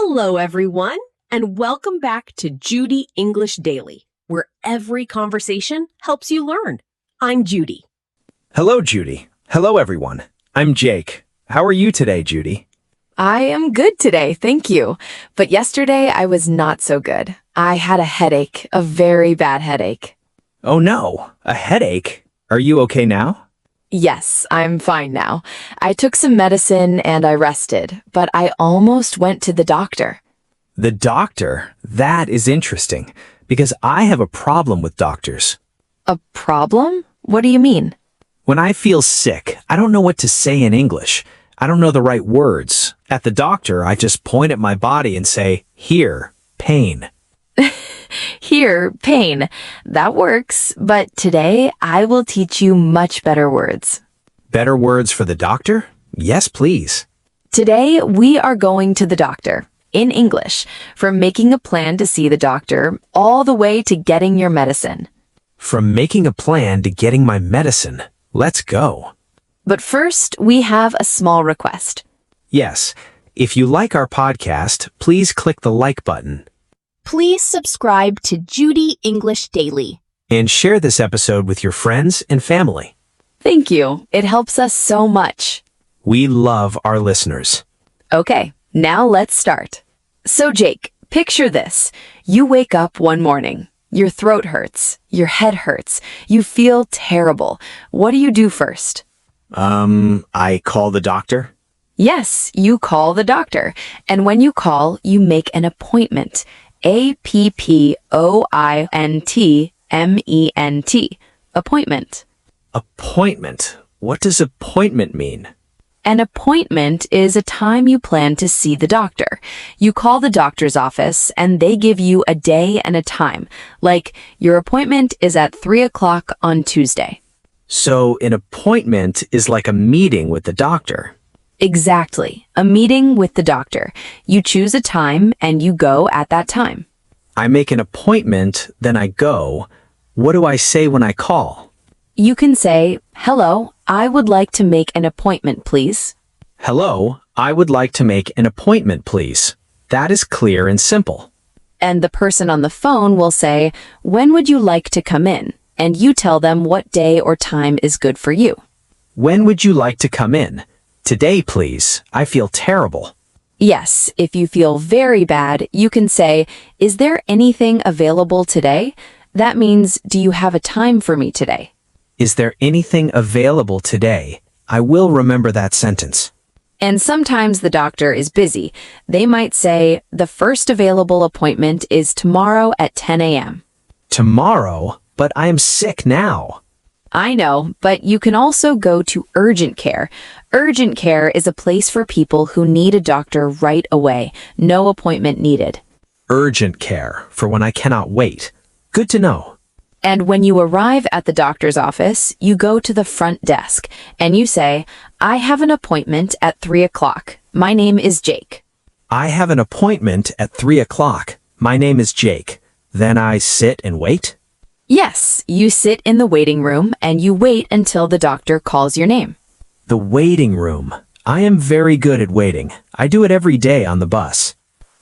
Hello, everyone, and welcome back to Judy English Daily, where every conversation helps you learn. I'm Judy. Hello, Judy. Hello, everyone. I'm Jake. How are you today, Judy? I am good today, thank you. But yesterday I was not so good. I had a headache, a very bad headache. Oh no, a headache? Are you okay now? Yes, I'm fine now. I took some medicine and I rested, but I almost went to the doctor. The doctor? That is interesting, because I have a problem with doctors. A problem? What do you mean? When I feel sick, I don't know what to say in English. I don't know the right words. At the doctor, I just point at my body and say, "Here, pain." Here, pain. That works, but today I will teach you much better words. Better words for the doctor? Yes, please. Today we are going to the doctor, in English, from making a plan to see the doctor all the way to getting your medicine. From making a plan to getting my medicine. Let's go. But first, we have a small request. Yes, if you like our podcast, please click the like button. Please subscribe to Judy English Daily. And share this episode with your friends and family. Thank you. It helps us so much. We love our listeners. Okay, now let's start. So Jake, picture this. You wake up one morning. Your throat hurts. Your head hurts. You feel terrible. What do you do first? I call the doctor? Yes, you call the doctor. And when you call, you make an appointment. APPOINTMENT. Appointment. Appointment? What does appointment mean? An appointment is a time you plan to see the doctor. You call the doctor's office and they give you a day and a time. Like, your appointment is at 3 o'clock on Tuesday. So an appointment is like a meeting with the doctor. Exactly. A meeting with the doctor. You choose a time and you go at that time. I make an appointment, then I go. What do I say when I call? You can say, "Hello, I would like to make an appointment, please." Hello, I would like to make an appointment, please. That is clear and simple. And the person on the phone will say, "When would you like to come in?" And you tell them what day or time is good for you. When would you like to come in? Today, please. I feel terrible. Yes, if you feel very bad, you can say, "Is there anything available today?" That means, "Do you have a time for me today?" Is there anything available today? I will remember that sentence. And sometimes the doctor is busy. They might say, "The first available appointment is tomorrow at 10 a.m. Tomorrow? But I am sick now. I know, but you can also go to urgent care. Urgent care is a place for people who need a doctor right away. No appointment needed. Urgent care, for when I cannot wait. Good to know. And when you arrive at the doctor's office, you go to the front desk and you say, "I have an appointment at 3 o'clock. My name is Jake." I have an appointment at 3 o'clock. My name is Jake. Then I sit and wait? Yes, you sit in the waiting room and you wait until the doctor calls your name. The waiting room. I am very good at waiting. I do it every day on the bus.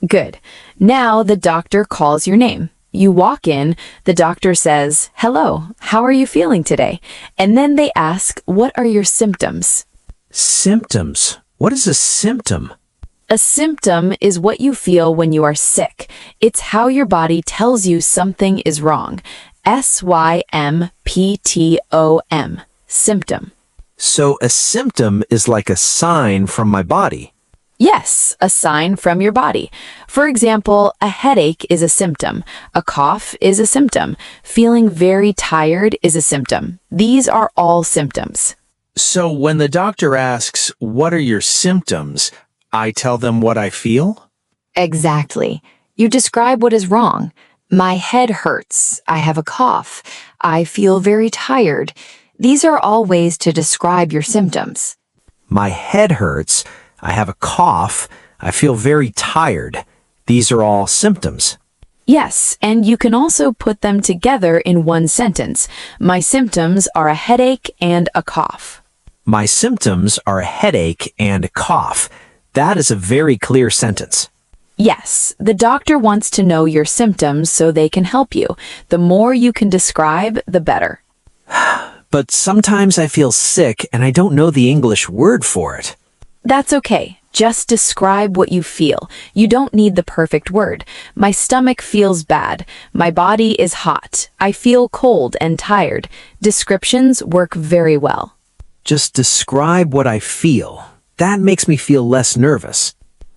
Good. Now the doctor calls your name. You walk in, the doctor says, "Hello, how are you feeling today?" And then they ask, "What are your symptoms?" Symptoms? What is a symptom? A symptom is what you feel when you are sick. It's how your body tells you something is wrong. SYMPTOM. Symptom. So a symptom is like a sign from my body. Yes, a sign from your body. For example, a headache is a symptom. A cough is a symptom. Feeling very tired is a symptom. These are all symptoms. So when the doctor asks, "What are your symptoms?" I tell them what I feel? Exactly. You describe what is wrong. My head hurts. I have a cough. I feel very tired. These are all ways to describe your symptoms. My head hurts. I have a cough. I feel very tired. These are all symptoms. Yes, and you can also put them together in one sentence. My symptoms are a headache and a cough. My symptoms are a headache and a cough. That is a very clear sentence. Yes, the doctor wants to know your symptoms so they can help you. The more you can describe, the better. But sometimes I feel sick and I don't know the English word for it. That's okay. Just describe what you feel. You don't need the perfect word. My stomach feels bad. My body is hot. I feel cold and tired. Descriptions work very well. Just describe what I feel. That makes me feel less nervous.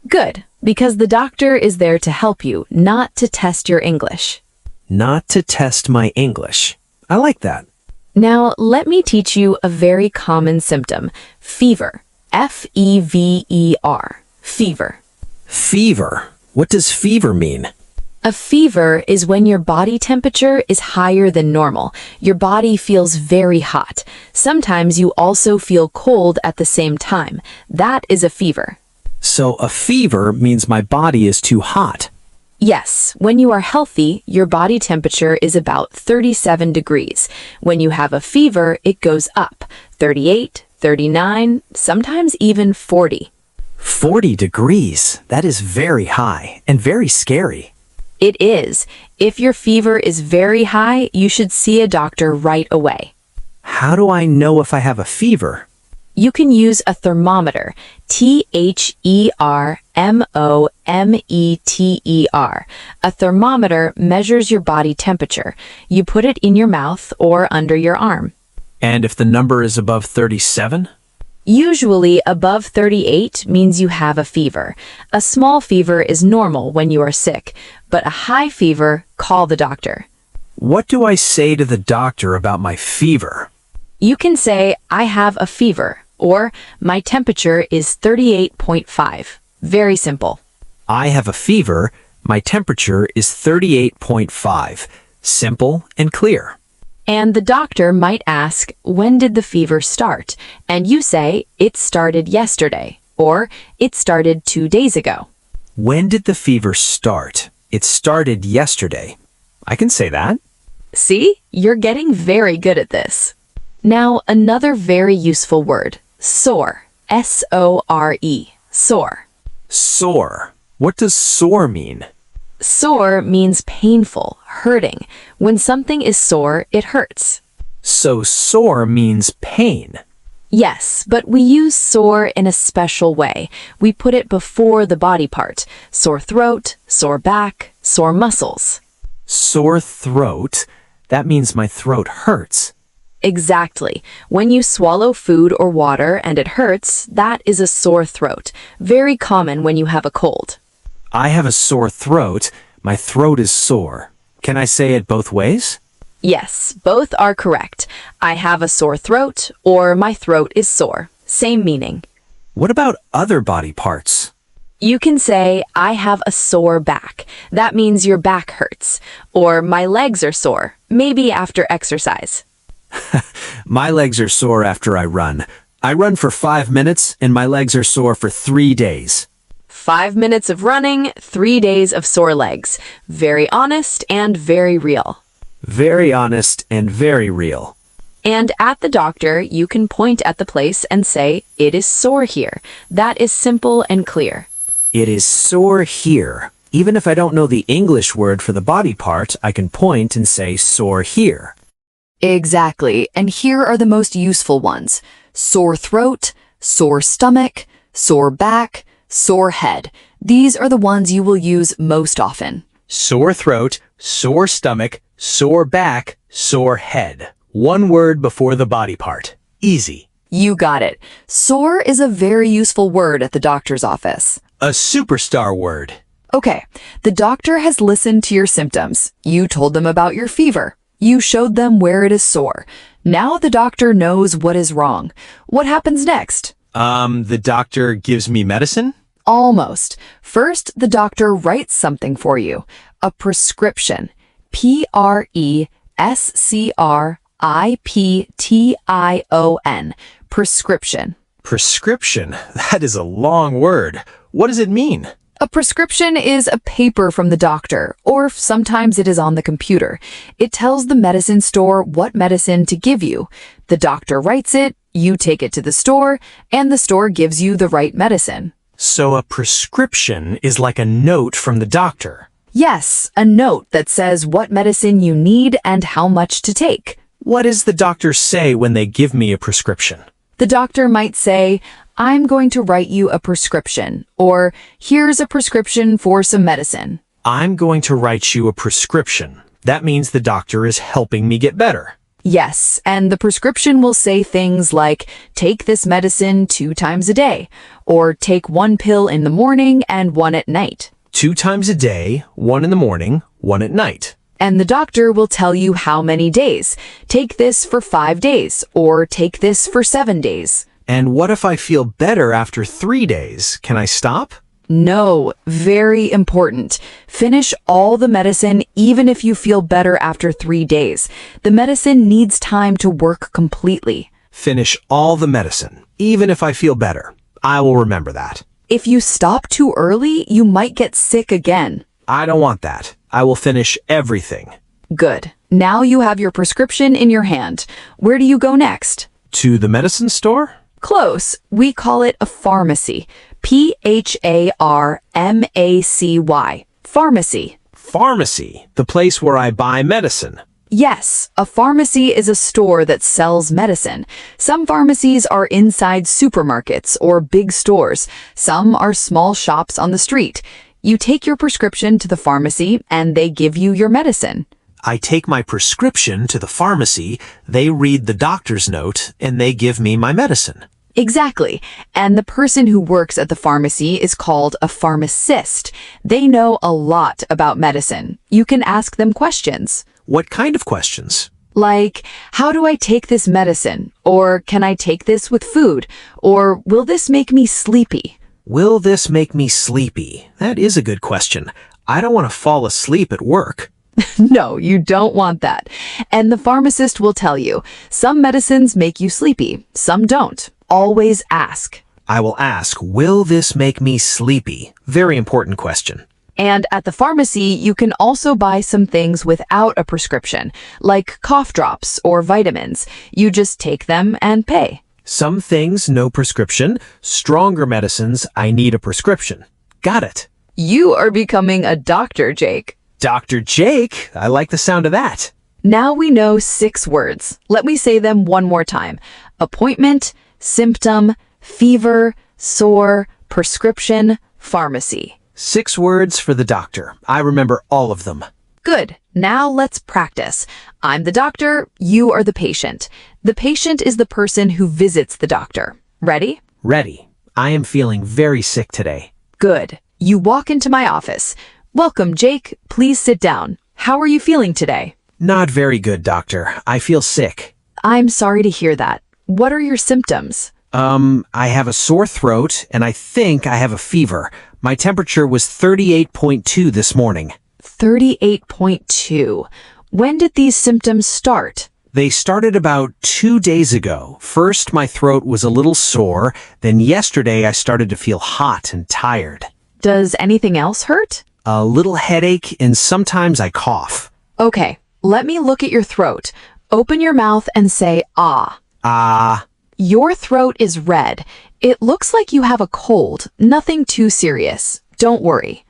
Good, because the doctor is there to help you, not to test your English. Not to test my English. I like that. Now, let me teach you a very common symptom, fever. F-E-V-E-R. Fever. Fever. What does fever mean? A fever is when your body temperature is higher than normal. Your body feels very hot. Sometimes you also feel cold at the same time. That is a fever. So a fever means my body is too hot. Yes, when you are healthy, your body temperature is about 37 degrees. When you have a fever, it goes up, 38, 39, sometimes even 40. 40 degrees. That is very high and very scary. It is. If your fever is very high, you should see a doctor right away. How do I know if I have a fever? You can use a thermometer, T-H-E-R-M-O-M-E-T-E-R. A thermometer measures your body temperature. You put it in your mouth or under your arm. And if the number is above 37? Usually above 38 means you have a fever. A small fever is normal when you are sick, but a high fever, call the doctor. What do I say to the doctor about my fever? You can say, I have a fever, or my temperature is 38.5. Very simple. I have a fever. My temperature is 38.5. Simple and clear. And the doctor might ask, when did the fever start? And you say, it started yesterday, or it started 2 days ago. When did the fever start? It started yesterday. I can say that. See, you're getting very good at this. Now, another very useful word, sore. S-O-R-E, sore. Sore. What does sore mean? Sore means painful, hurting. When something is sore, it hurts. So sore means pain. Yes, but we use sore in a special way. We put it before the body part. Sore throat, sore back, sore muscles. Sore throat? That means my throat hurts. Exactly. When you swallow food or water and it hurts, that is a sore throat. Very common when you have a cold. I have a sore throat. My throat is sore. Can I say it both ways? Yes, both are correct. I have a sore throat or my throat is sore. Same meaning. What about other body parts? You can say, I have a sore back. That means your back hurts. Or my legs are sore, maybe after exercise. My legs are sore after I run. I run for 5 minutes and my legs are sore for 3 days. 5 minutes of running, 3 days of sore legs. Very honest and very real. Very honest and very real. And at the doctor, you can point at the place and say, it is sore here. That is simple and clear. It is sore here. Even if I don't know the English word for the body part, I can point and say sore here. Exactly, and here are the most useful ones. Sore throat, sore stomach, sore back, sore head. These are the ones you will use most often. Sore throat, sore stomach, sore back, sore head. One word before the body part. Easy. You got it. Sore is a very useful word at the doctor's office. A superstar word. Okay, the doctor has listened to your symptoms. You told them about your fever. You showed them where it is sore. Now the doctor knows what is wrong. What happens next? The doctor gives me medicine? Almost. First, the doctor writes something for you. A prescription. P-R-E-S-C-R-I-P-T-I-O-N. Prescription. Prescription? That is a long word. What does it mean? A prescription is a paper from the doctor, or sometimes it is on the computer. It tells the medicine store what medicine to give you. The doctor writes it, you take it to the store, and the store gives you the right medicine. So a prescription is like a note from the doctor. Yes, a note that says what medicine you need and how much to take. What does the doctor say when they give me a prescription? The doctor might say, I'm going to write you a prescription, or here's a prescription for some medicine. I'm going to write you a prescription. That means the doctor is helping me get better. Yes, and the prescription will say things like, take this medicine 2 times a day, or take 1 pill in the morning and 1 at night. 2 times a day, 1 in the morning, 1 at night. And the doctor will tell you how many days. Take this for 5 days, or take this for 7 days. And what if I feel better after 3 days? Can I stop? No, very important. Finish all the medicine even if you feel better after 3 days. The medicine needs time to work completely. Finish all the medicine, even if I feel better. I will remember that. If you stop too early, you might get sick again. I don't want that. I will finish everything. Good. Now you have your prescription in your hand. Where do you go next? To the medicine store? Close. We call it a pharmacy. Pharmacy. Pharmacy. Pharmacy, the place where I buy medicine. Yes, a pharmacy is a store that sells medicine. Some pharmacies are inside supermarkets or big stores. Some are small shops on the street. You take your prescription to the pharmacy and they give you your medicine. I take my prescription to the pharmacy, they read the doctor's note, and they give me my medicine. Exactly. And the person who works at the pharmacy is called a pharmacist. They know a lot about medicine. You can ask them questions. What kind of questions? Like, how do I take this medicine? Or can I take this with food? Or will this make me sleepy? Will this make me sleepy? That is a good question. I don't want to fall asleep at work. No, you don't want that. And the pharmacist will tell you, some medicines make you sleepy, some don't. Always ask. I will ask, will this make me sleepy? Very important question. And at the pharmacy, you can also buy some things without a prescription, like cough drops or vitamins. You just take them and pay. Some things, no prescription. Stronger medicines, I need a prescription. Got it. You are becoming a doctor, Jake. Dr. Jake, I like the sound of that. Now we know 6 words. Let me say them one more time. Appointment, symptom, fever, sore, prescription, pharmacy. 6 words for the doctor. I remember all of them. Good. Now let's practice. I'm the doctor, you are the patient. The patient is the person who visits the doctor. Ready? Ready. I am feeling very sick today. Good. You walk into my office. Welcome, Jake. Please sit down. How are you feeling today? Not very good, doctor. I feel sick. I'm sorry to hear that. What are your symptoms? I have a sore throat, and I think I have a fever. My temperature was 38.2 this morning. 38.2. When did these symptoms start? They started about 2 days ago. First, my throat was a little sore. Then yesterday, I started to feel hot and tired. Does anything else hurt? A little headache, and sometimes I cough. Okay, let me look at your throat. Open your mouth and say, ah. Ah. Your throat is red. It looks like you have a cold. Nothing too serious. Don't worry.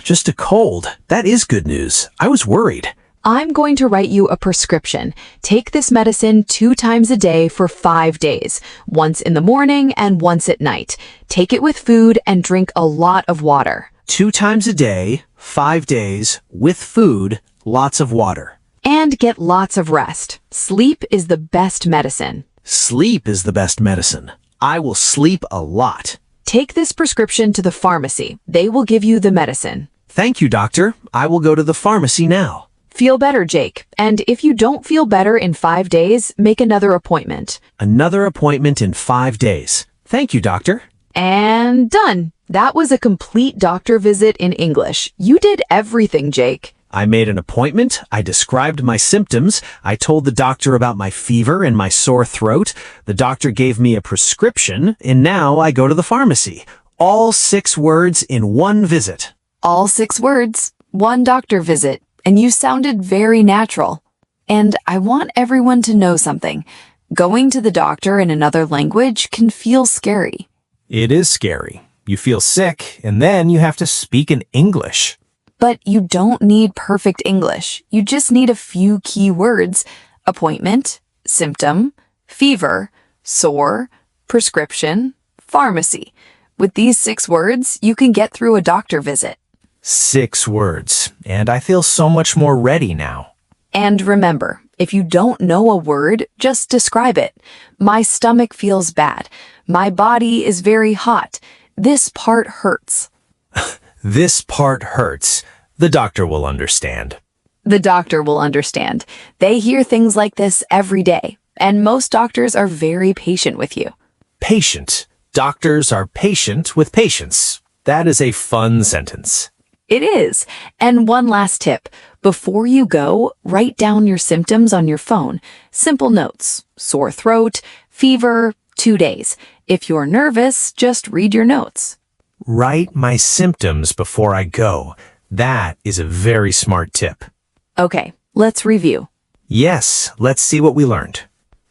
Just a cold. That is good news. I was worried. I'm going to write you a prescription. Take this medicine 2 times a day for 5 days, once in the morning and once at night. Take it with food and drink a lot of water. 2 times a day, 5 days, with food, lots of water. And get lots of rest. Sleep is the best medicine. Sleep is the best medicine. I will sleep a lot. Take this prescription to the pharmacy. They will give you the medicine. Thank you, doctor. I will go to the pharmacy now. Feel better, Jake. And if you don't feel better in 5 days, make another appointment. Another appointment in 5 days. Thank you, doctor. And done. That was a complete doctor visit in English. You did everything, Jake. I made an appointment, I described my symptoms, I told the doctor about my fever and my sore throat, the doctor gave me a prescription, and now I go to the pharmacy. All 6 words in one visit. All 6 words, 1 doctor visit, and you sounded very natural. And I want everyone to know something. Going to the doctor in another language can feel scary. It is scary. You feel sick, and then you have to speak in English. But you don't need perfect English. You just need a few key words: appointment, symptom, fever, sore, prescription, pharmacy. With these 6 words, you can get through a doctor visit. 6 words, and I feel so much more ready now. And remember, if you don't know a word, just describe it. My stomach feels bad. My body is very hot. This part hurts. This part hurts. The doctor will understand. The doctor will understand. They hear things like this every day, and most doctors are very patient with you. Patient. Doctors are patient with patients. That is a fun sentence. It is. And one last tip. Before you go, write down your symptoms on your phone. Simple notes: sore throat, fever, 2 days. If you're nervous, just read your notes. Write my symptoms before I go. That is a very smart tip. Okay, let's review. Yes, let's see what we learned.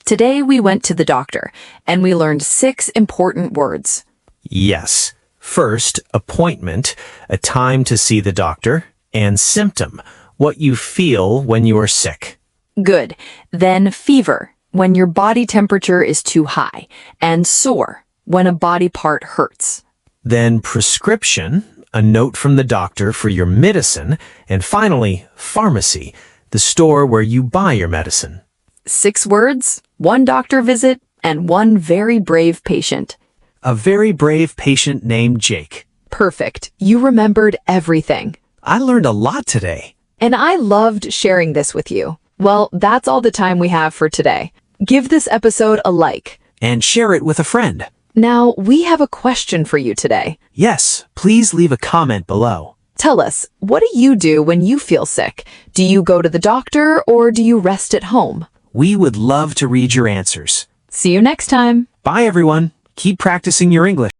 Today we went to the doctor, and we learned 6 important words. Yes. First, appointment, a time to see the doctor, and symptom, what you feel when you are sick. Good. Then fever, when your body temperature is too high, and sore, when a body part hurts. Then prescription, a note from the doctor for your medicine, and finally, pharmacy, the store where you buy your medicine. 6 words, 1 doctor visit, and 1 very brave patient. A very brave patient named Jake. Perfect. You remembered everything. I learned a lot today. And I loved sharing this with you. Well, that's all the time we have for today. Give this episode a like. And share it with a friend. Now, we have a question for you today. Yes, please leave a comment below. Tell us, what do you do when you feel sick? Do you go to the doctor or do you rest at home? We would love to read your answers. See you next time. Bye, everyone. Keep practicing your English.